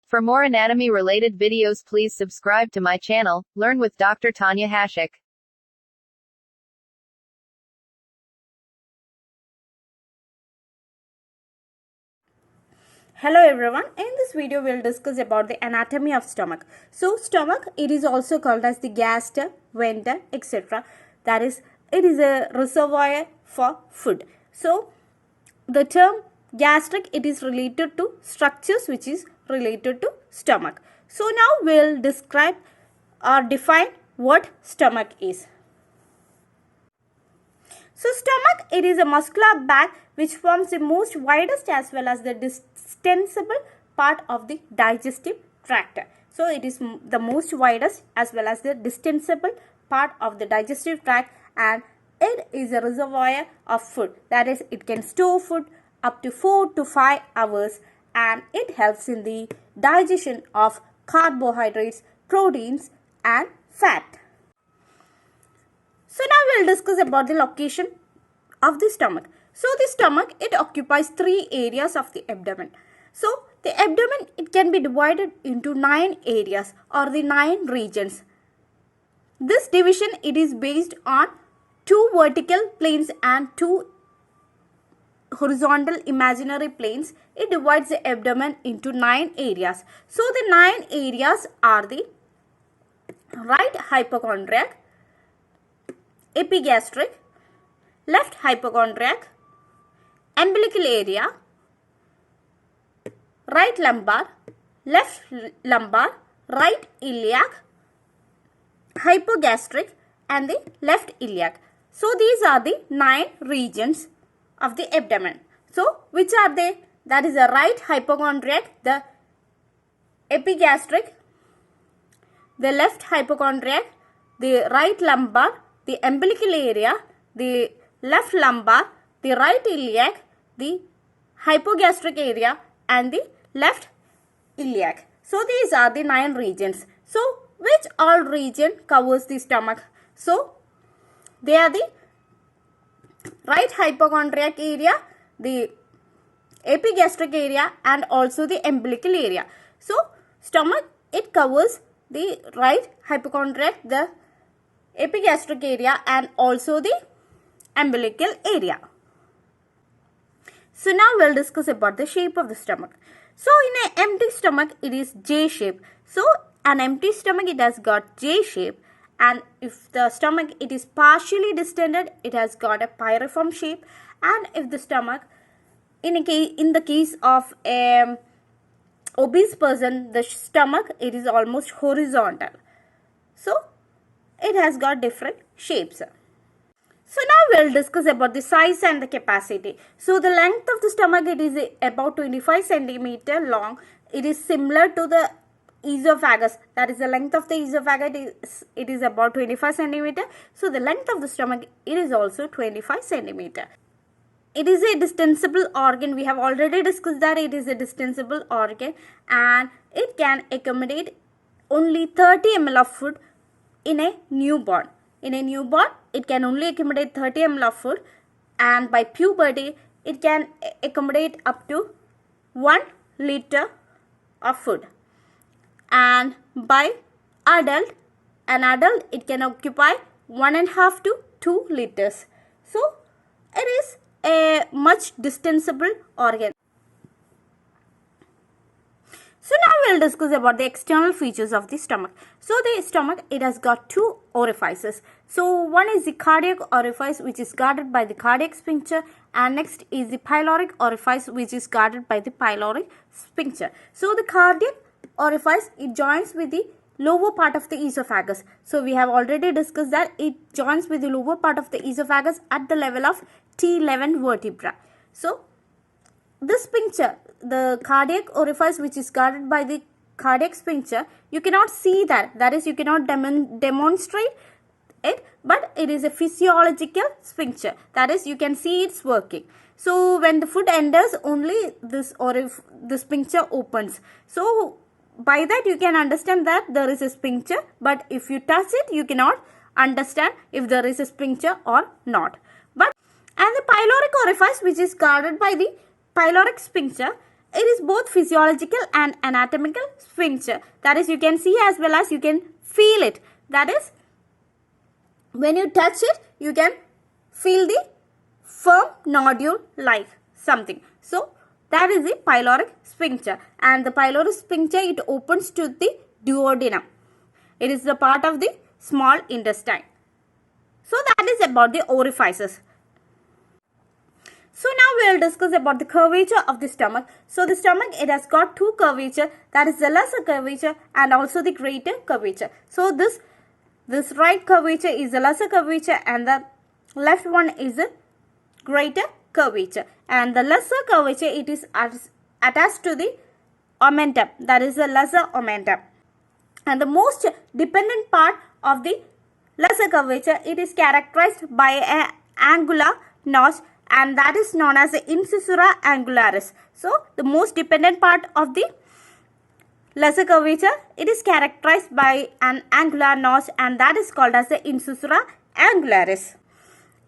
For more anatomy related videos, please subscribe to my channel, Learn with Dr. Tanya Hashik. Hello everyone, in this video we will discuss about the anatomy of stomach. So stomach, it is also called as the gaster, venter, etc. That is, it is a reservoir for food. So the term gastric, it is related to structures which is related to stomach. So now we will describe or define what stomach is. So stomach, it is a muscular bag which forms the most widest as well as the distensible part of the digestive tract. So it is the most widest as well as the distensible part of the digestive tract, and it is a reservoir of food. That is, it can store food up to 4 to 5 hours, and it helps in the digestion of carbohydrates, proteins and fat. So now we will discuss about the location of the stomach. So the stomach, it occupies 3 areas of the abdomen. So the abdomen, it can be divided into 9 areas or the 9 regions. This division, it is based on 2 vertical planes and 2 horizontal imaginary planes. It divides the abdomen into 9 areas. So the 9 areas are the right hypochondriac, epigastric, left hypochondriac, umbilical area, right lumbar, left lumbar, right iliac, hypogastric and the left iliac. So these are the 9 regions of the abdomen. So which are they? That is the right hypochondriac, the epigastric, the left hypochondriac, the right lumbar, the umbilical area, the left lumbar, the right iliac, the hypogastric area and the left iliac. So these are the 9 regions. So which all region covers the stomach? So they are the right hypochondriac area, the epigastric area and also the umbilical area. So stomach, it covers the right hypochondriac, the epigastric area and also the umbilical area. So now we will discuss about the shape of the stomach. So in an empty stomach, it is J shape. So an empty stomach, it has got J shape, and if the stomach, it is partially distended, it has got a pyriform shape. And if the stomach, in the case of a obese person, the stomach, it is almost horizontal. So it has got different shapes. So now we will discuss about the size and the capacity. So the length of the stomach, it is about 25 centimeter long. It is similar to the esophagus. That is, the length of the esophagus, it is about 25 centimeter. So the length of the stomach, it is also 25 centimeter. It is a distensible organ. We have already discussed that it is a distensible organ, and it can accommodate only 30 ml of food in a newborn. In a newborn, it can only accommodate 30 ml of food, and by puberty, it can accommodate up to 1 liter of food. And by an adult, it can occupy 1.5 to 2 liters. So it is a much distensible organ. So now we will discuss about the external features of the stomach. So the stomach, it has got 2 orifices. So one is the cardiac orifice, which is guarded by the cardiac sphincter, and next is the pyloric orifice, which is guarded by the pyloric sphincter. So the cardiac orifice, it joins with the lower part of the esophagus. So we have already discussed that it joins with the lower part of the esophagus at the level of T11 vertebra. So the sphincter, the cardiac orifice, which is guarded by the cardiac sphincter, you cannot see that. That is, you cannot demonstrate it, but it is a physiological sphincter. That is, you can see it's working. So when the food enters, only the sphincter opens. So by that you can understand that there is a sphincter, but if you touch it, you cannot understand if there is a sphincter or not. But and the pyloric orifice, which is guarded by the pyloric sphincter, it is both physiological and anatomical sphincter. That is, you can see as well as you can feel it. That is, when you touch it, you can feel the firm nodule like something. So, that is the pyloric sphincter. And the pyloric sphincter, it opens to the duodenum. It is the part of the small intestine. So, that is about the orifices. So now we will discuss about the curvature of the stomach. So the stomach, it has got two curvature, that is the lesser curvature and also the greater curvature. So this right curvature is the lesser curvature and the left one is the greater curvature. And the lesser curvature, it is attached to the omentum, that is the lesser omentum. And the most dependent part of the lesser curvature, it is characterized by an angular notch, and that is known as the incisura angularis. So, the most dependent part of the lesser curvature, it is characterized by an angular notch, and that is called as the incisura angularis.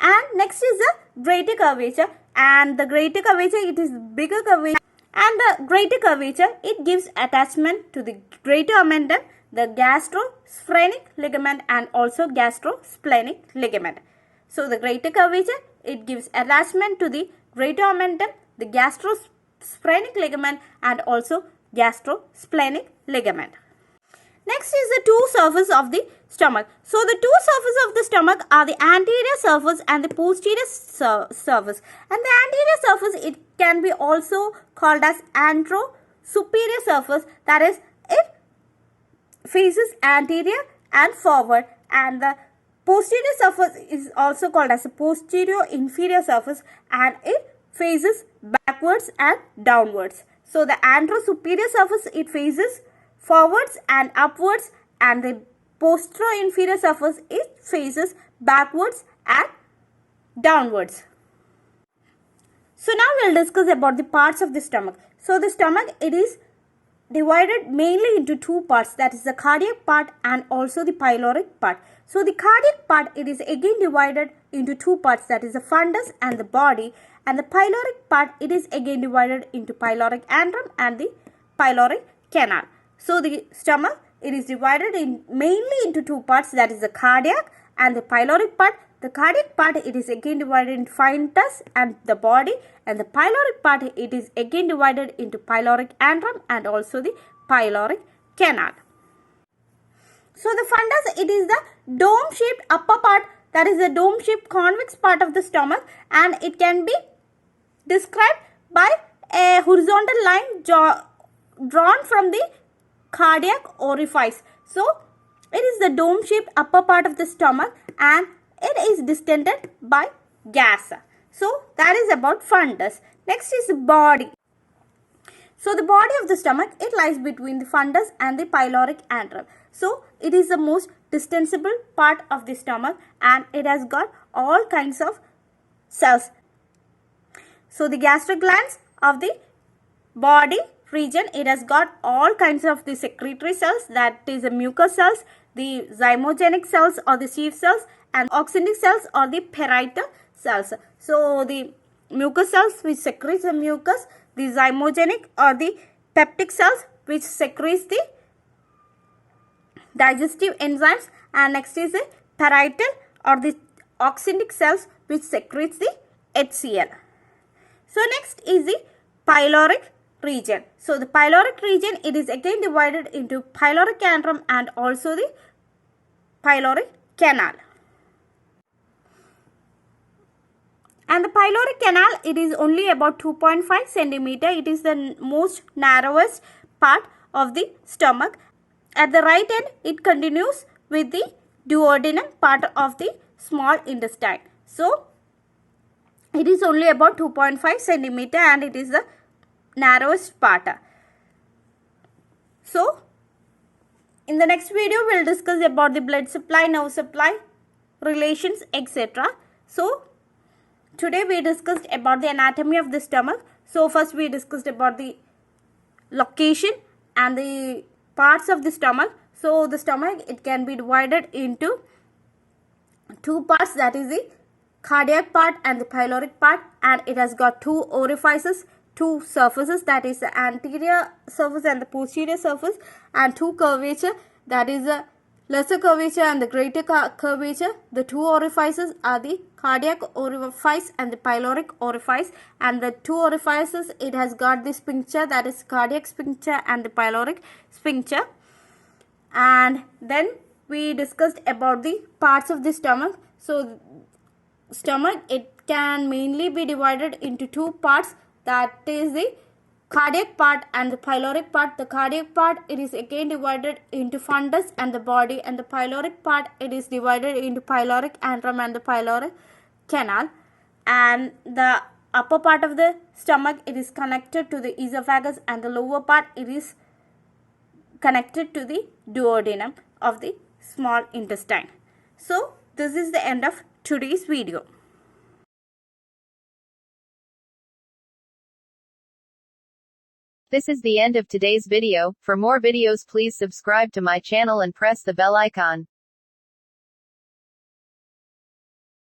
And next is the greater curvature, and the greater curvature, it is bigger curvature, and the greater curvature, it gives attachment to the greater omentum, the gastrosphenic ligament and also gastrosplenic ligament. So, the greater curvature, it gives attachment to the greater omentum, the gastrosphenic ligament and also gastrosplenic ligament. Next is the two surfaces of the stomach. So, the two surfaces of the stomach are the anterior surface and the posterior surface. And the anterior surface, it can be also called as antero-superior surface. That is, it faces anterior and forward, and the posterior surface is also called as a posterior inferior surface, and it faces backwards and downwards. So the antero-superior surface, it faces forwards and upwards, and the posterior inferior surface, it faces backwards and downwards. So now we will discuss about the parts of the stomach. So the stomach, it is divided mainly into two parts, that is the cardiac part and also the pyloric part. So the cardiac part, it is again divided into two parts, that is the fundus and the body, and the pyloric part, it is again divided into pyloric antrum and the pyloric canal. So the stomach, it is divided mainly into two parts, that is the cardiac and the pyloric part. The cardiac part, it is again divided into fundus and the body, and the pyloric part, it is again divided into pyloric antrum and also the pyloric canal. So the fundus, it is the dome-shaped upper part, that is the dome-shaped convex part of the stomach, and it can be described by a horizontal line drawn from the cardiac orifice. So it is the dome-shaped upper part of the stomach, and it is distended by gas. So that is about fundus. Next is the body. So the body of the stomach, it lies between the fundus and the pyloric antrum. So it is the most distensible part of the stomach, and it has got all kinds of cells. So the gastric glands of the body region, it has got all kinds of the secretory cells, that is the mucous cells, the zymogenic cells or the sheath cells, and oxynic cells or the parietal cells. So the mucous cells which secretes the mucus, the zymogenic or the peptic cells which secretes the digestive enzymes, and next is the parietal or the oxynic cells which secretes the HCl. So next is the pyloric region. So the pyloric region, it is again divided into pyloric antrum and also the pyloric canal. And the pyloric canal, it is only about 2.5 centimeter. It is the most narrowest part of the stomach. At the right end, it continues with the duodenum part of the small intestine. So it is only about 2.5 centimeter and it is the narrowest part. So in the next video, we will discuss about the blood supply, nerve supply, relations, etc. So today we discussed about the anatomy of the stomach. So first we discussed about the location and the parts of the stomach. So the stomach, it can be divided into two parts, that is the cardiac part and the pyloric part, and it has got two orifices, two surfaces, that is the anterior surface and the posterior surface, and two curvature, that is the lesser curvature and the greater curvature. The two orifices are the cardiac orifice and the pyloric orifice, and the two orifices, it has got the sphincter, that is cardiac sphincter and the pyloric sphincter. And then we discussed about the parts of the stomach. So stomach, it can mainly be divided into two parts, that is the cardiac part and the pyloric part. The cardiac part, it is again divided into fundus and the body, and the pyloric part, it is divided into pyloric antrum and the pyloric canal. And the upper part of the stomach, it is connected to the esophagus, and the lower part, it is connected to the duodenum of the small intestine. So this is the end of today's video. This is the end of today's video. For more videos, please subscribe to my channel and press the bell icon.